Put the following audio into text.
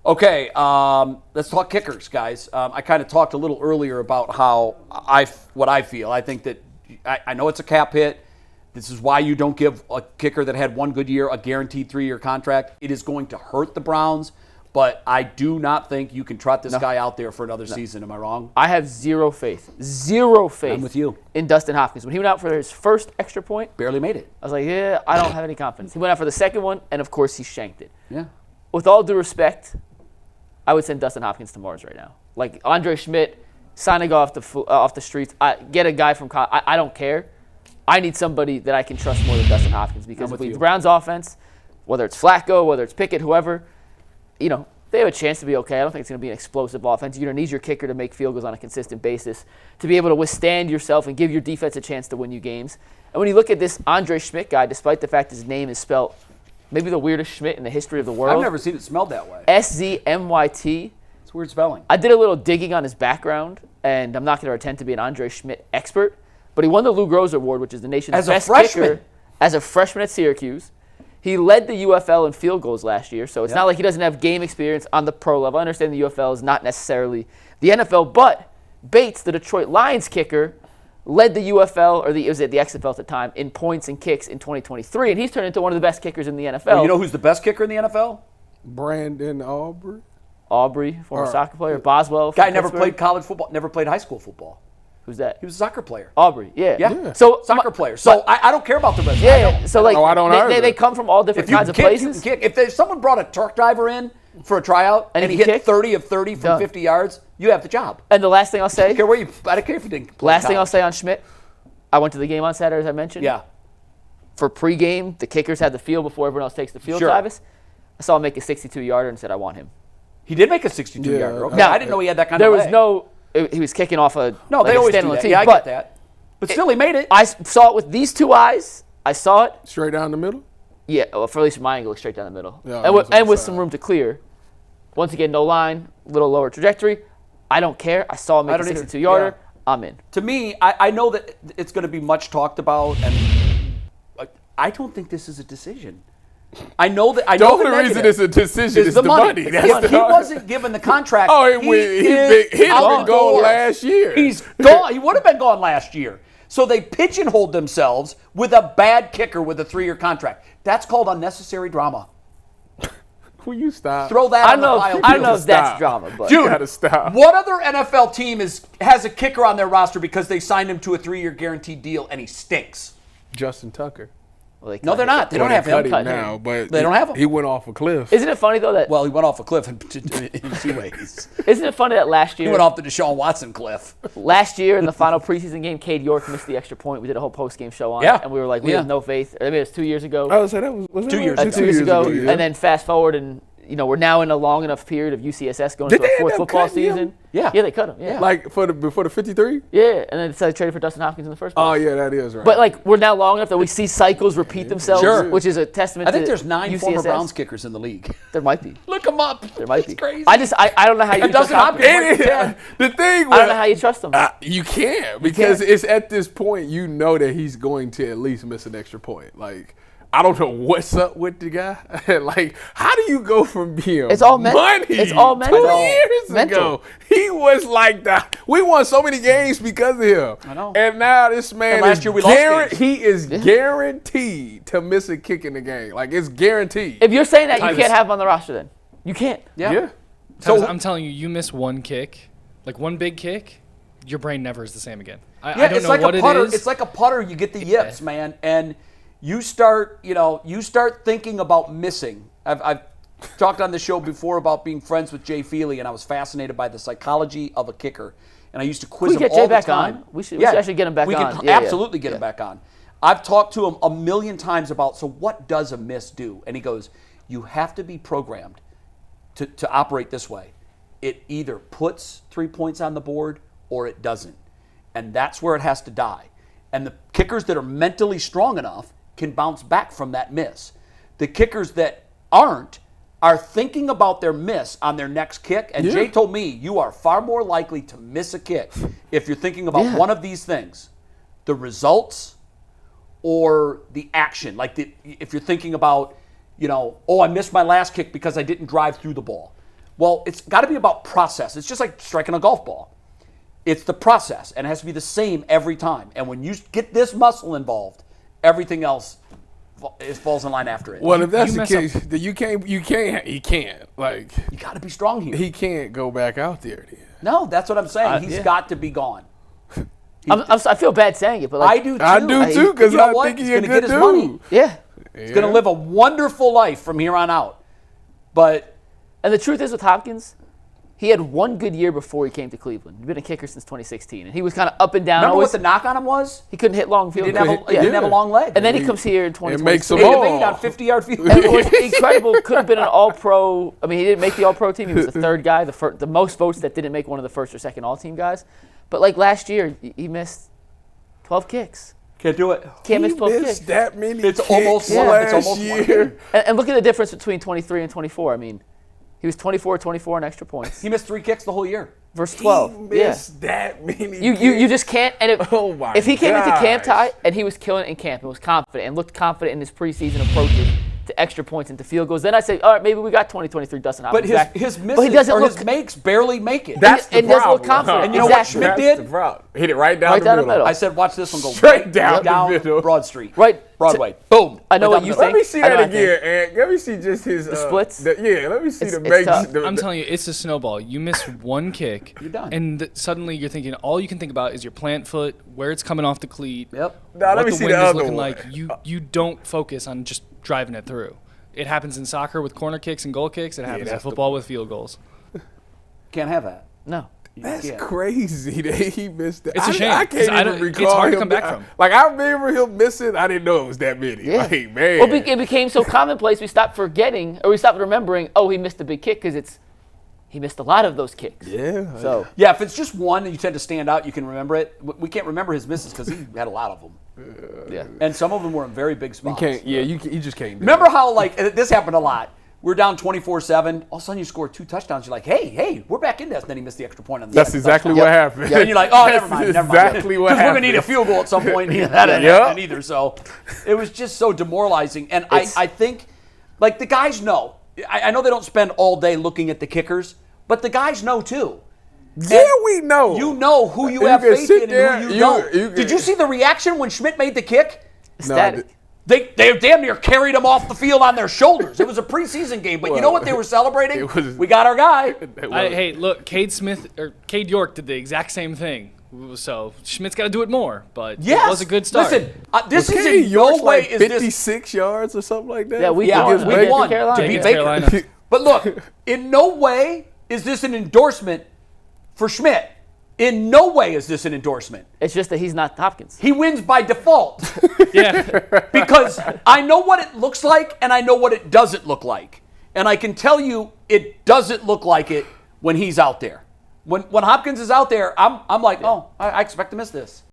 Okay, let's talk kickers, guys. I kind of talked a little earlier about what I feel. I think that I know it's a cap hit. This is why you don't give a kicker that had one good year a guaranteed 3-year contract. It is going to hurt the Browns, but I do not think you can trot this guy out there for another season. Am I wrong? I have zero faith I'm with you. in Dustin Hopkins. When he went out for his first extra point, Barely made it. I was like, yeah, I don't have any confidence. He went out for the second one, and of course he shanked it. Yeah. With all due respect, I would send Dustin Hopkins to Mars right now. Like Andre Schmidt signing off the streets. Get a guy from college. I don't care. I need somebody that I can trust more than Dustin Hopkins because if the Browns offense, whether it's Flacco, whether it's Pickett, whoever, they have a chance to be okay. I don't think it's going to be an explosive offense. You're going to need your kicker to make field goals on a consistent basis to be able to withstand yourself and give your defense a chance to win you games. And when you look at this Andre Schmidt guy, despite the fact his name is spelled maybe the weirdest Schmidt in the history of the world. I've never seen it spelled that way. SZMYT. It's weird spelling. I did a little digging on his background, and I'm not going to pretend to be an Andre Schmidt expert, but he won the Lou Groza Award, which is the nation's best kicker as a freshman at Syracuse. He led the UFL in field goals last year, so it's not like he doesn't have game experience on the pro level. I understand the UFL is not necessarily the NFL, but Bates, the Detroit Lions kicker, led the UFL, or it was the XFL at the time, in points and kicks in 2023, and he's turned into one of the best kickers in the NFL. Well, you know who's the best kicker in the NFL? Brandon Aubrey. Aubrey, former soccer player. Boswell. Guy never played college football, never played high school football. Who's that? He was a soccer player. Aubrey, yeah. Yeah. So soccer player. So I don't care about the rest. Yeah. So like, I don't they come from all different kinds of places. You can kick. If someone brought a truck driver in for a tryout and he hit 30 of 30 from 50 yards, you have the job. And the last thing I'll say. I don't care where you. I don't care if you didn't. Last thing I'll say on Schmidt. I went to the game on Saturday, as I mentioned. Yeah. For pregame, the kickers had the field before everyone else takes the field, Sure. Travis. I saw him make a 62-yarder and said, I want him. He did make a 62-yarder. Okay. Now, I didn't know he had that kind there of was no. He was kicking off a. No, they always do that. team, Yeah, I but get that. But still, he made it. I saw it with these two eyes. I saw it. Straight down the middle? Yeah, well, for at least my angle, straight down the middle. Yeah, and with some room to clear. Once again, no line, little lower trajectory. I don't care. I saw him make a 62-yarder. Yeah. I'm in. To me, I know that it's going to be much talked about, and I don't think this is a decision. I know that. The only reason it's a decision is the money. If he wasn't given the contract, he would go last year. He's gone. He would have been gone last year. So they pigeonholed themselves with a bad kicker with a 3-year contract. That's called unnecessary drama. Will you stop? Throw that on the pile. I know that's drama, but Dude, you gotta stop. What other NFL team has a kicker on their roster because they signed him to a 3-year guaranteed deal and he stinks? Justin Tucker. Well, No, they're not. They don't have him. now, but They don't have him. He went off a cliff. Isn't it funny, though, that... Well, he went off a cliff in 2 ways. Isn't it funny that last year... He went off the Deshaun Watson cliff. Last year in the final preseason game, Cade York missed the extra point. We did a whole post-game show on it, and we were like, we have no faith. I mean, it was 2 years ago. I would say that was 2 years. 2 years ago. Yeah. And then fast forward, and we're now in a long enough period of UCSS going to a fourth football season. Yeah. Yeah, they cut him. Yeah. Like before the 53? Yeah, and then decided to trade for Dustin Hopkins in the first place. Oh, yeah, that is right. But like we're now long enough that we see cycles repeat themselves, Sure. which is a testament I think to there's 9 UCSS. former Browns kickers in the league. There might be. Look them up. There might It's be. crazy. I don't know how you And trust Dustin Hopkins. The thing I don't know how you trust him. you can't because it's at this point you know that he's going to at least miss an extra point. Like, I don't know what's up with the guy. Like, how do you go from being It's all mental. money It's all mental. 2 years Mental. ago? He was like that. We won so many games because of him. I know. And now this man And last year we lost games. he is guaranteed to miss a kick in the game. Like, it's guaranteed. If you're saying that, you can't have him on the roster then. You can't. Yeah. So I'm telling you, you miss one kick, like one big kick, your brain never is the same again. I don't it's know like what a putter. it is. It's like a putter. You get the yips, man, and you start thinking about missing. I've talked on the show before about being friends with Jay Feely, and I was fascinated by the psychology of a kicker. And I used to quiz him get all Jay the back time. on? We should actually get him back we on. can Yeah, absolutely get him back on. I've talked to him a million times about, so what does a miss do? And he goes, you have to be programmed to operate this way. It either puts 3 points on the board or it doesn't. And that's where it has to die. And the kickers that are mentally strong enough can bounce back from that miss. The kickers that aren't are thinking about their miss on their next kick. And Jay told me you are far more likely to miss a kick if you're thinking about one of these things, the results or the action. Like if you're thinking about, I missed my last kick because I didn't drive through the ball. Well, it's got to be about process. It's just like striking a golf ball. It's the process, and it has to be the same every time. And when you get this muscle involved, everything else falls in line after it. Well, if that's you the mess case, then he can't. Like, You got to be strong here. he can't go back out there then. No, that's what I'm saying. He's yeah. got to be gone. I feel bad saying it, but like, I do too. I do too, because You know I what? think he's He's a gonna good get his money. dude. yeah. He's going to live a wonderful life from here on out. But And the truth is with Hopkins, he had one good year before he came to Cleveland. He'd been a kicker since 2016, and he was kind of up and down. remember always, what the knock on him was? he couldn't hit long field He didn't, goals. have a, he didn't have a long leg. And then he comes here in 2020. makes them 8 of all. 8 on 50-yard field. And it was incredible. Could have been an All-Pro. I mean, he didn't make the All-Pro team. He was the third guy, the most votes that didn't make one of the first or second All-Team guys. But like last year, he missed 12 kicks. Can't do it. Can't miss He 12 missed kicks. that many It's kicks almost one. last It's almost one. year. And look at the difference between 23 and 24. I mean, he was 24 on extra points He missed 3 kicks the whole year. versus 12. He Yeah. missed that many You kicks. just can't. And Oh my if he came into camp, gosh. Ty, and he was killing it in camp and was confident and looked confident in his preseason approaches to extra points and to field goals, then I'd say, all right, maybe we got 2023 Dustin But Hopkins back. his But misses he doesn't or look. his makes barely make it. That's the and he doesn't look problem. confident. And you know what Exactly. Schmidt That's did? the problem. Hit it right down, Right down the middle. I said, watch this one go Straight down the middle. Broad Street. Right. Broadway. Boom. I know Right what down you the Let think. me see I know that I think. again, Ant. Let me see just his splits? let me see It's- the it's makes. tough. the- I'm telling you, it's a snowball. You miss one kick, You're done. and suddenly you're thinking all you can think about is your plant foot, where it's coming off the cleat. Yep. Now, let what me the see wind the is other looking one. like. You don't focus on just driving it through. It happens in soccer with corner kicks and goal kicks. It happens in that's the football with field goals. Can't have that. No. You That's can't. crazy that he missed that. It's a shame, I 'cause can't I even don't- recall it's hard to him- come back from. Like, I remember him missing. I didn't know it was that many. Yeah. Like, man. Well, it became so commonplace, we stopped forgetting, or we stopped remembering, oh, he missed a big kick, because he missed a lot of those kicks. yeah. So, Yeah, if it's just one and you tend to stand out, you can remember it. We can't remember his misses because he had a lot of them. yeah. And some of them were in very big you spots. can't. Yeah, you just can't. Do Remember how, like, this happened a lot. We're down 24-7. All of a sudden, you score 2 touchdowns. You're like, hey, we're back in this. And then he missed the extra point on the That's second exactly touchdown. what happened. And you're like, oh, That's never mind. exactly what Because we're happened. going to need a field goal at some point. Yeah, that didn't Yep. happen either. So it was just so demoralizing. And I think, like, the guys know. I know they don't spend all day looking at the kickers, but the guys know, too. Yeah, we know. You know who you You have can faith sit in there, and who you you- don't. you Did can- you see the reaction when Schmidt made the kick? Static. They damn near carried him off the field on their shoulders. It was a preseason game, but you know what they were celebrating? it was- We got our guy. Hey, look, Cade York did the exact same thing. So Schmidt's got to do it more, but Yes. it was a good start. Listen, this is Okay, in no York's way like is this. 56 yards or something like that. Yeah, we Yeah, won. we Against won Carolina. to beat Yeah. Baker. Carolina. But look, in no way is this an endorsement for Schmidt. In no way is this an endorsement. It's just that he's not Hopkins. He wins by default Yeah. because I know what it looks like and I know what it doesn't look like. And I can tell you it doesn't look like it when he's out there. When Hopkins is out there, I'm like, oh, I expect to miss this.